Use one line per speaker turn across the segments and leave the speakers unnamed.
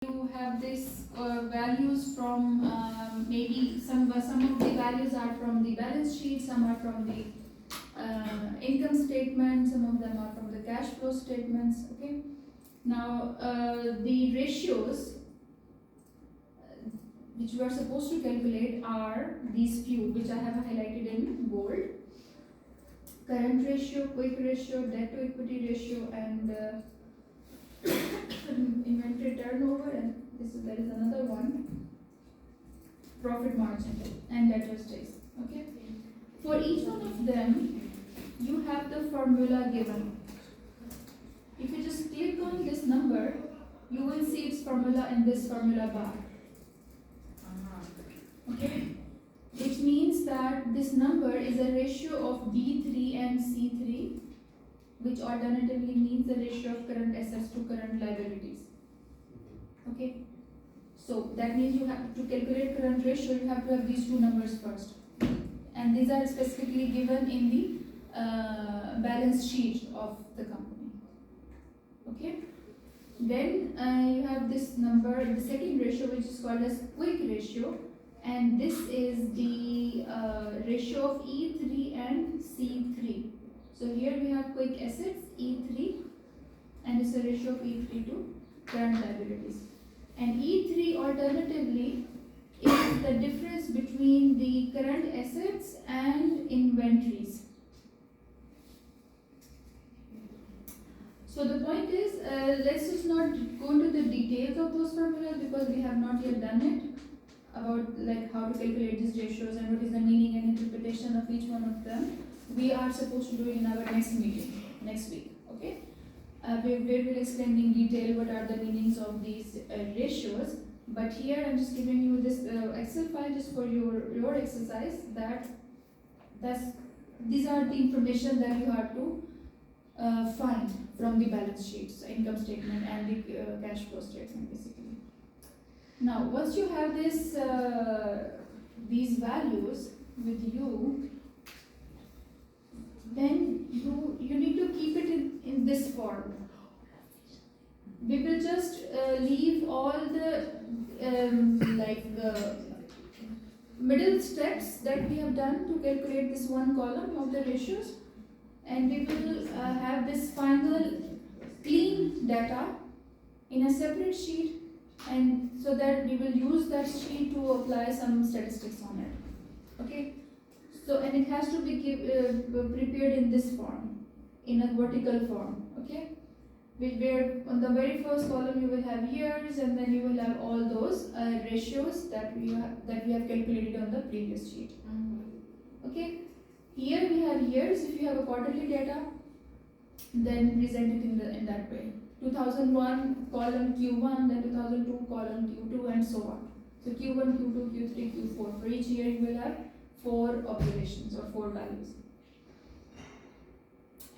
You have this values from maybe some of the values are from the balance sheet, some are from the income statement, some of them are from the cash flow statements. Okay. Now the ratios which we are supposed to calculate are these few, which I have highlighted in bold: current ratio, quick ratio, debt to equity ratio, and inventory turnover, and there is another one, profit margin and debtors days. Okay. For each one of them, you have the formula given. If you just click on this number, you will see its formula in this formula bar. Okay. Which means that this number is a ratio of B3 and C3, which alternatively means the ratio of current assets to current liabilities. Okay. So that means you have to calculate current ratio, you have to have these two numbers first. And these are specifically given in the balance sheet of the company. Okay. Then you have this number, the second ratio, which is called as quick ratio, and this is the ratio of E3 and C3. So here we have quick assets E3, and it's a ratio of E3 to current liabilities. And E3 alternatively is the difference between the current assets and inventories. So the point is, let's just not go into the details of those formulas because we have not yet done it, about like how to calculate these ratios and what is the meaning and interpretation of each one of them. We are supposed to do it in our next meeting, next week. Okay. We will explain in detail what are the meanings of these ratios. But here I'm just giving you this Excel file just for your exercise. These are the information that you have to find from the balance sheets, income statement, and the cash flow statement, basically. Now, once you have this these values with you, then you need to keep it in this form. We will just leave all the middle steps that we have done to calculate this one column of the ratios, and we will have this final clean data in a separate sheet, and so that we will use that sheet to apply some statistics on it. Okay. So, and it has to be prepared in this form, in a vertical form. Okay. Where on the very first column you will have years, and then you will have all those ratios that we have calculated on the previous sheet. Okay. Here we have years. If you have a quarterly data, then present it in that way. 2001 column Q1, then 2002 column Q2, and so on. So Q1, Q2, Q3, Q4. For each year you will have 4 observations or 4 values.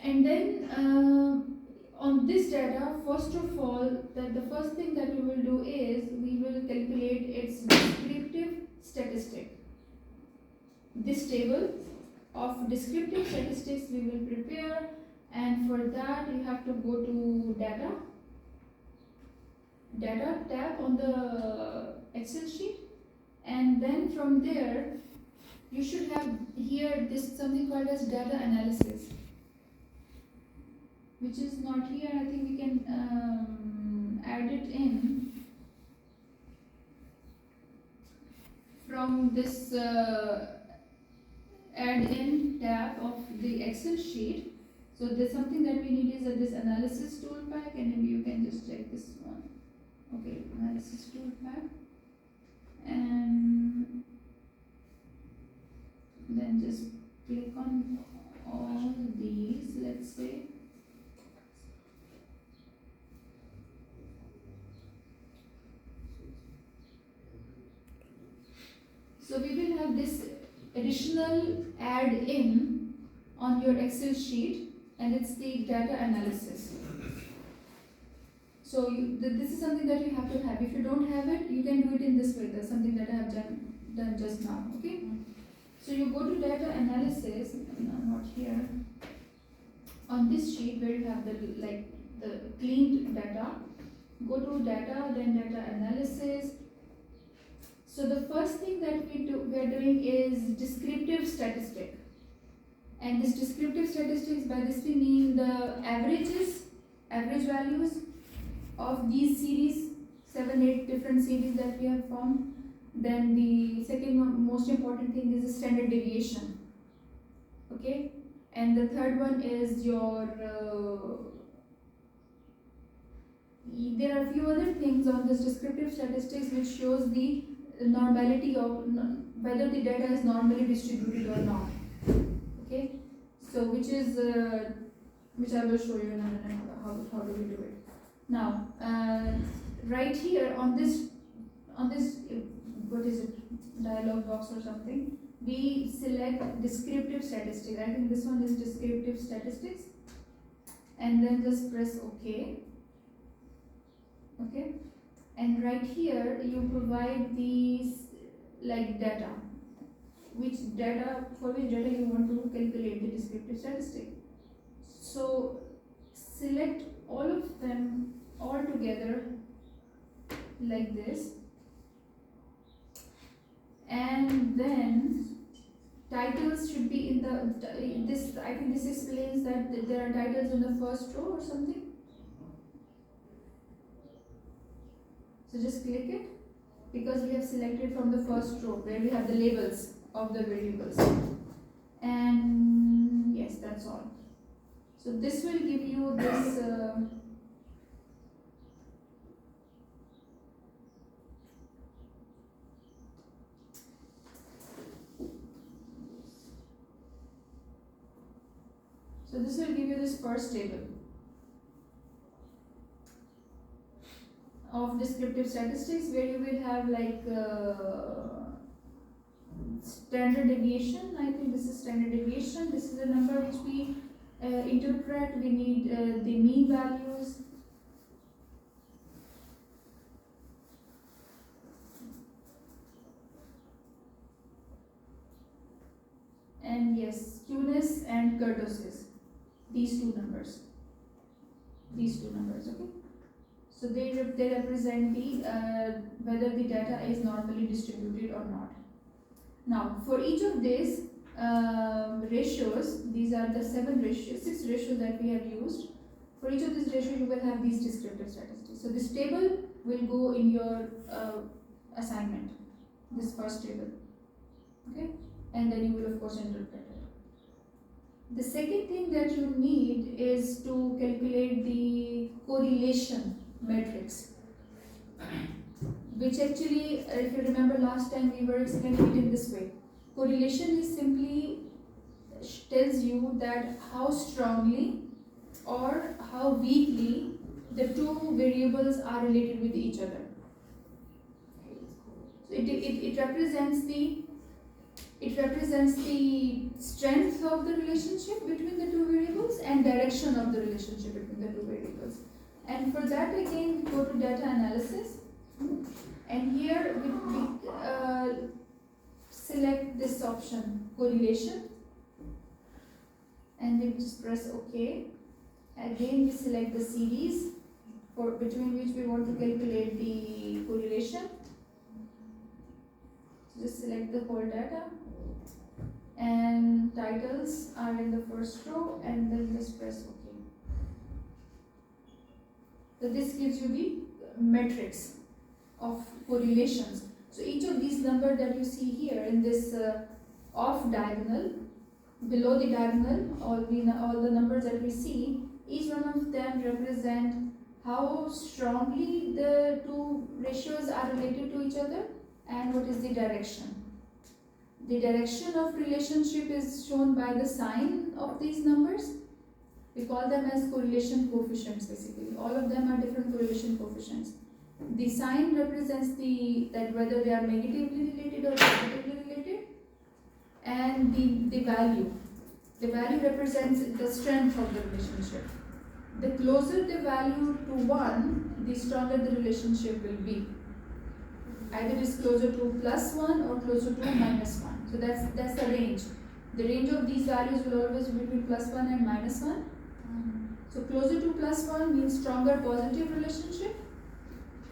And then on this data, first of all, the first thing that we will do is we will calculate its descriptive statistic. This table of descriptive statistics we will prepare, and for that you have to go to data tab on the Excel sheet, and then from there you should have here this something called as data analysis, which is not here. I think we can add it in from this add in tab of the Excel sheet. So there's something that we need is this analysis tool pack, and maybe you can just check this one. Okay, analysis tool pack, and then just click on all these, let's say. So we will have this additional add in on your Excel sheet, and it's the data analysis. So this is something that you have to have. If you don't have it, you can do it in this way. That's something that I have done just now. Okay. So you go to data analysis. No, not here. On this sheet where you have the cleaned data, go to data, then data analysis. So the first thing that we are doing is descriptive statistic. And this descriptive statistics, by this we mean the average values of these series, 7-8 different series that we have found. Then the second most important thing is the standard deviation. Okay, and the third one is your there are a few other things on this descriptive statistics which shows the normality of whether the data is normally distributed or not. Okay, so which I will show you in a minute how do we do it. Now, right here on this what is it, dialog box or something, we select descriptive statistics. I think this one is descriptive statistics, and then just press OK. Okay, and right here you provide these like data, for which data you want to calculate the descriptive statistic. So select all of them all together like this, and then titles should be in the I think this explains that there are titles in the first row or something. So just click it, because we have selected from the first row where we have the labels of the variables. And yes, that's all. So this will give you this first table of descriptive statistics, where you will have like standard deviation. I think this is standard deviation. This is a number which we interpret. We need the mean values. And yes, skewness and kurtosis. These two numbers. Okay. So they represent the whether the data is normally distributed or not. Now, for each of these ratios, these are the 6 ratios that we have used. For each of these ratios, you will have these descriptive statistics. So this table will go in your assignment, this first table. Okay, and then you will of course interpret it. The second thing that you need is to calculate the correlation matrix, which actually, if you remember last time, we were explaining it in this way. Correlation is simply tells you that how strongly or how weakly the two variables are related with each other. So it represents the strength of the relationship between the two variables and direction of the relationship between the two variables. And for that, again, we go to data analysis, and here we select this option, correlation, and we just press OK. Again, we select the series between which we want to calculate the correlation. So just select the whole data, and titles are in the first row, and then just press OK. So this gives you the matrix of correlations. So each of these numbers that you see here in this off diagonal, below the diagonal, all the numbers that we see, each one of them represent how strongly the two ratios are related to each other and what is the direction. The direction of relationship is shown by the sign of these numbers. We call them as correlation coefficients basically. All of them are different correlation coefficients. The sign represents that whether they are negatively related or positively related, and the value. The value represents the strength of the relationship. The closer the value to 1, the stronger the relationship will be. Either it is closer to +1 or closer to -1. So that's the range. The range of these values will always be between +1 and -1. So closer to +1 means stronger positive relationship,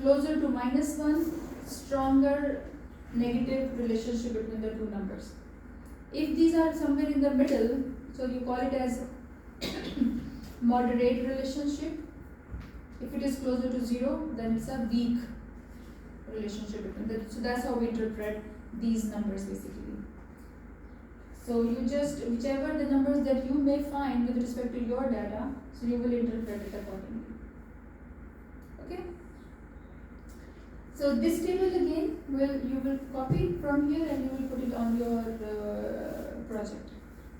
closer to -1, stronger negative relationship between the two numbers. If these are somewhere in the middle, so you call it as moderate relationship. If it is closer to 0, then it's a weak relationship between them. So that's how we interpret these numbers basically. So you just, whichever the numbers that you may find with respect to your data, so you will interpret it accordingly. Okay? So this table again, you will copy from here and you will put it on your project,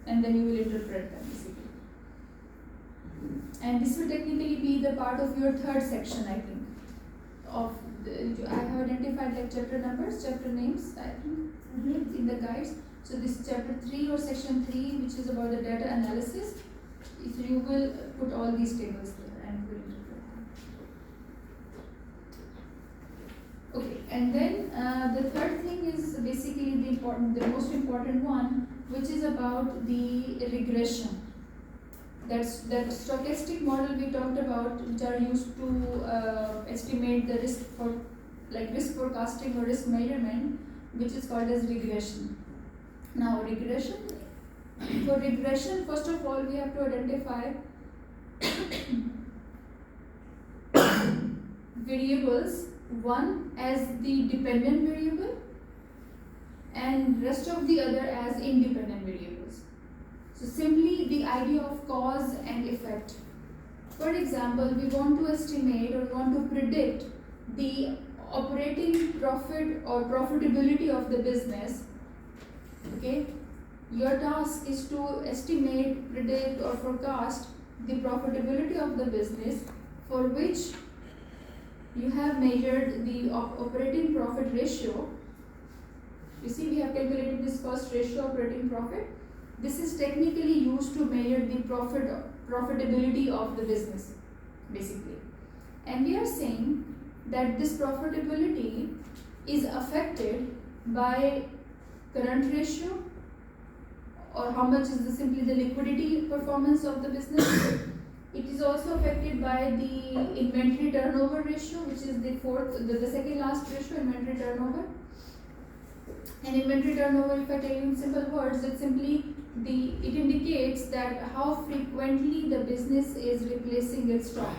and then you will interpret them basically. And this will technically be the part of your third section, I think. I have identified like chapter numbers, chapter names, I think, in the guides. So this is chapter 3 or section 3, which is about the data analysis. So you will put all these tables there and will interpret them. Okay, and then the third thing is basically the most important one, which is about the regression. That's that stochastic model we talked about, which are used to estimate the risk for, like risk forecasting or risk measurement, which is called as regression. Now for regression, first of all, we have to identify variables, one as the dependent variable and rest of the other as independent variables. So simply the idea of cause and effect. For example, we want to estimate or want to predict the operating profit or profitability of the business. Okay, your task is to estimate, predict or forecast the profitability of the business, for which you have measured the operating profit ratio. You see, we have calculated this cost ratio, operating profit. This is technically used to measure the profitability of the business, basically. And we are saying that this profitability is affected by current ratio, or how much is simply the liquidity performance of the business. It is also affected by the inventory turnover ratio, which is the second last ratio, inventory turnover. And inventory turnover, if I tell you in simple words, it indicates that how frequently the business is replacing its stock.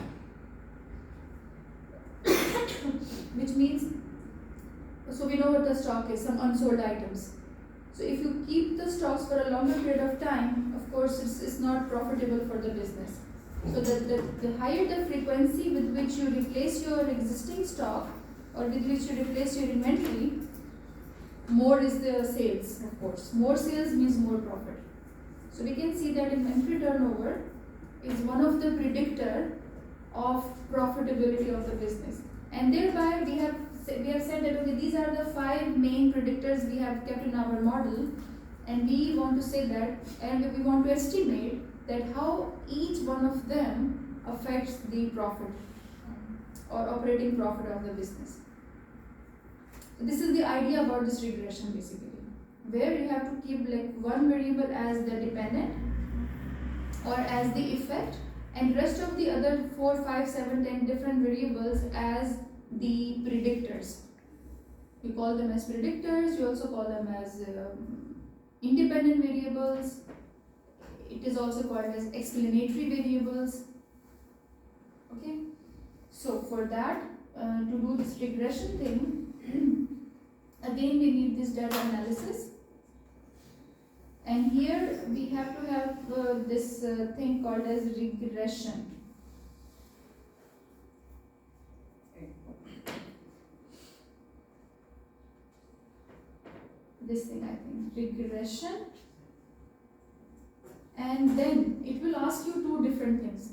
Which means, so we know what the stock is, some unsold items. So if you keep the stocks for a longer period of time, of course it's not profitable for the business. So the higher the frequency with which you replace your existing stock or with which you replace your inventory, more is the sales, of course. More sales means more profit. So we can see that inventory turnover is one of the predictor of profitability of the business. And thereby we have said that okay, these are the 5 main predictors we have kept in our model, and we want to say that, and we want to estimate that how each one of them affects the profit or operating profit of the business. So this is the idea about this regression basically, where you have to keep like one variable as the dependent or as the effect, and rest of the other 4, 5, 7, 10 different variables as the predictors. You call them as predictors, you also call them as independent variables. It is also called as explanatory variables. Okay, so for that, to do this regression thing, again we need this data analysis, and here we have to have this thing called as regression. This thing, I think, regression, and then it will ask you 2 different things.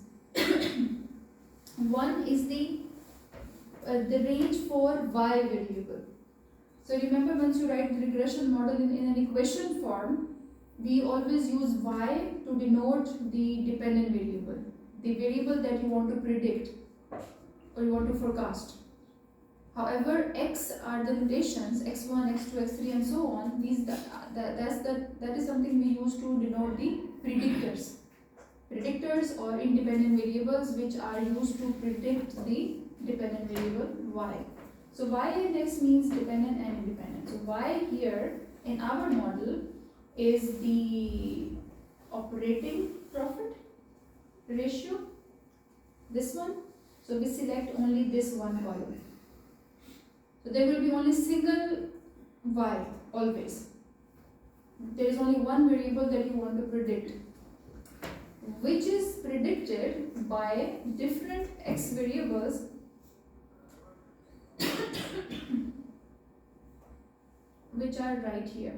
One is the range for y variable. So remember, once you write the regression model in an equation form, we always use y to denote the dependent variable, the variable that you want to predict or you want to forecast. However, x are the notations, x1, x2, x3 and so on. That is something we use to denote the predictors or independent variables, which are used to predict the dependent variable y. So y and x means dependent and independent. So y here in our model is the operating profit ratio, this one. So we select only this one column. So there will be only single y always. There is only one variable that you want to predict, which is predicted by different x variables which are right here.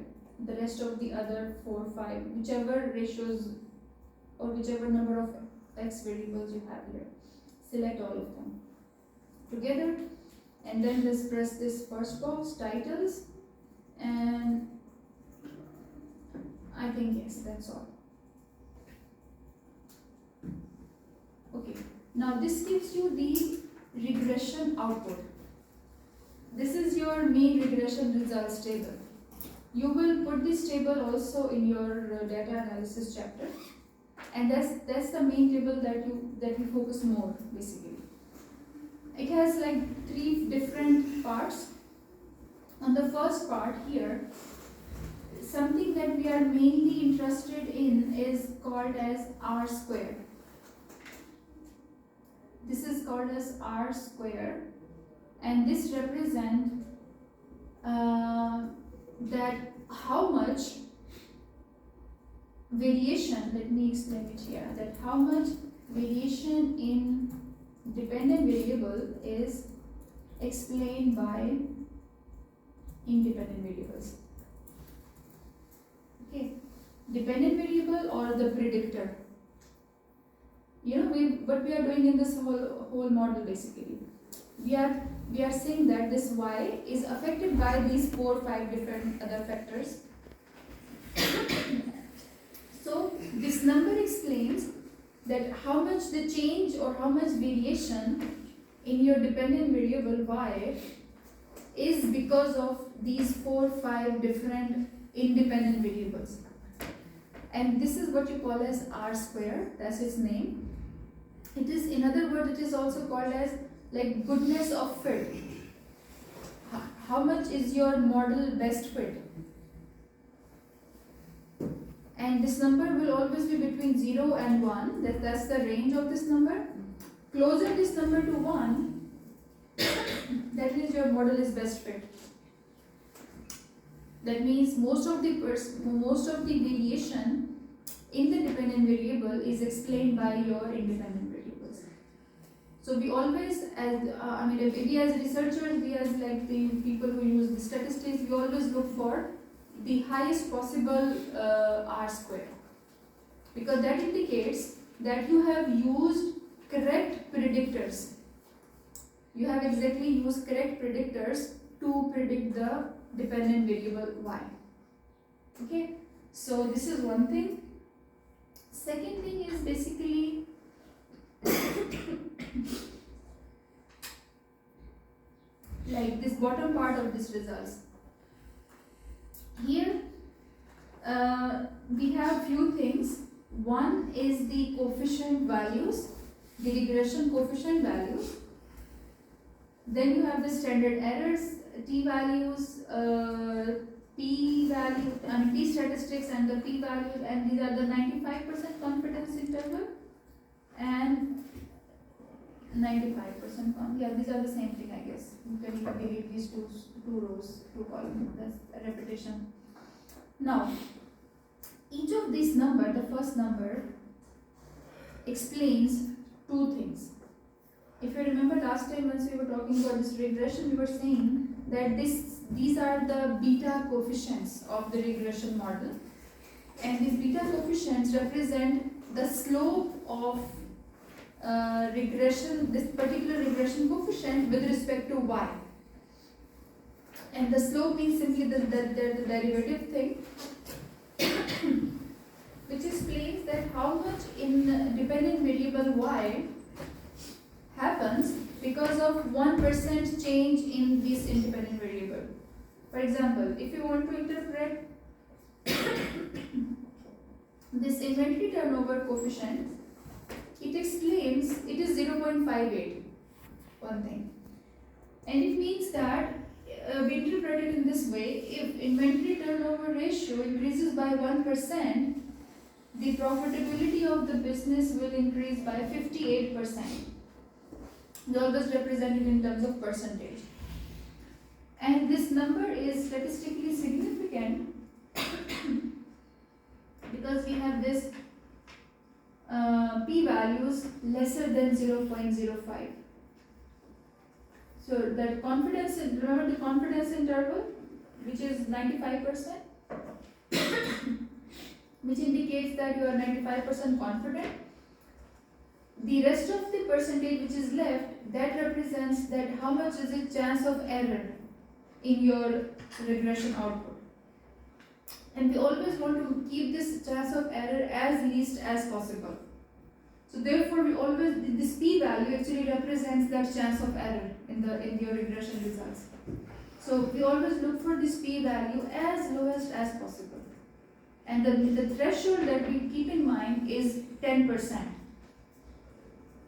The rest of the other 4, 5, whichever ratios or whichever number of x variables you have here, select all of them together, and then just press this first box, titles, and I think yes, that's all. Okay, now this gives you the regression output. This is your mean regression results table. You will put this table also in your data analysis chapter, and that's the main table that you focus more basically. It has like 3 different parts. On the first part here, something that we are mainly interested in is called as R square. This is called as R square, and this represents that how much variation, let me explain it here, that how much variation in dependent variable is explained by independent variables. Okay, dependent variable or the predictor. You know, what we are doing in this whole model basically, we are saying that this y is affected by these 4 or 5 different other factors. So this number explains that how much the change or how much variation in your dependent variable y is because of these 4 or 5 different independent variables. And this is what you call as R square, that's its name. It is, in other words, it is also called as like goodness of fit. How much is your model best fit? And this number will always be between 0 and 1. That's the range of this number. Closer this number to 1, that means your model is best fit. That means most of the variation in the dependent variable is explained by your independent variables. So we always, as we as researchers, we as like the people who use the statistics, we always look for the highest possible R square, because that indicates that you have used correct predictors. You have exactly used correct predictors to predict the dependent variable y. Okay, so this is one thing. Second thing is basically like this bottom part of this results. Here we have few things. One is the coefficient values, the regression coefficient values. Then you have the standard errors, t values, p value, and p statistics and the p values, and these are the 95% confidence interval and 95% yeah, these are the same thing, I guess. You can even delete these two rows, 2 columns. That's a repetition. Now, each of these number, the first number, explains 2 things. If you remember last time once we were talking about this regression, we were saying that these are the beta coefficients of the regression model, and these beta coefficients represent the slope of regression, this particular regression coefficient with respect to y. And the slope means simply the derivative thing, which explains that how much in dependent variable y happens because of 1% change in this independent variable. For example, if you want to interpret this inventory turnover coefficient, it explains it is 0.58, one thing. And it means that we interpret it in this way: if inventory turnover ratio increases by 1%, the profitability of the business will increase by 58%. It's always represented in terms of percentage. And this number is statistically significant because we have this p-values lesser than 0.05. So that confidence, remember the confidence interval, which is 95%, which indicates that you are 95% confident. The rest of the percentage which is left, that represents that how much is the chance of error in your regression output. And we always want to keep this chance of error as least as possible. So therefore, we always, this p-value actually represents that chance of error in your regression results. So we always look for this p-value as lowest as possible. And the threshold that we keep in mind is 10%.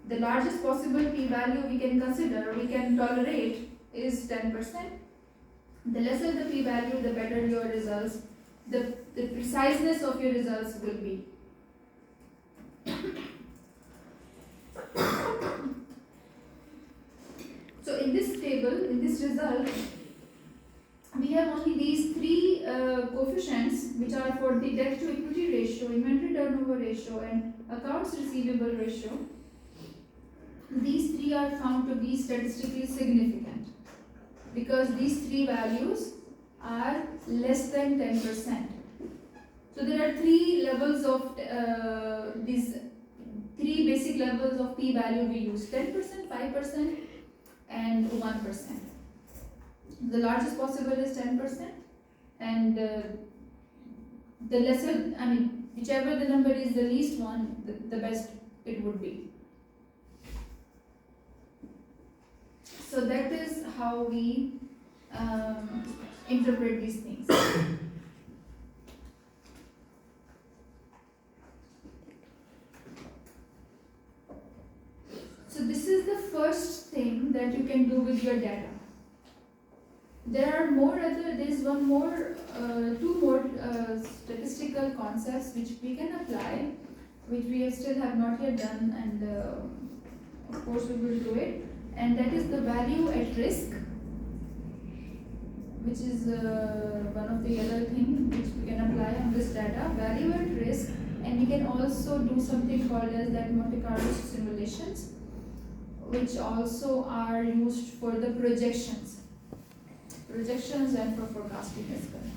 The largest possible p-value we can consider, we can tolerate, is 10%. The lesser the p-value, the better your results, the preciseness of your results will be. So in this table, in this result, we have only these three coefficients, which are for the debt to equity ratio, inventory turnover ratio, and accounts receivable ratio. These three are found to be statistically significant because these three values are less than 10%. So there are three levels of these three basic levels of p-value we use: 10%, 5%, and 1%. The largest possible is 10%, and the lesser, I mean, whichever the number is the least one, the best it would be. So that is how we interpret these things. So this is the first thing that you can do with your data. There are two more statistical concepts which we can apply, which we still have not yet done, and of course we will do it. And that is the value at risk, which is one of the other things which we can apply on this data, value at risk. And we can also do something called as that Monte Carlo simulations, which also are used for the projections and for forecasting as well.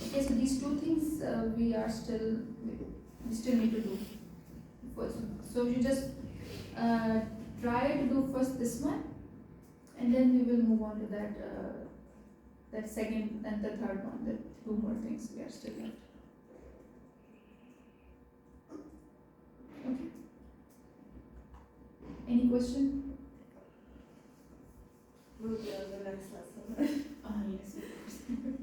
Okay, so these two things we still need to do. So you just try to do first this one, and then we will move on to that second and the third one. The two more things we are still left. Okay. Any question?
Move to the next lesson.
Yes, of course.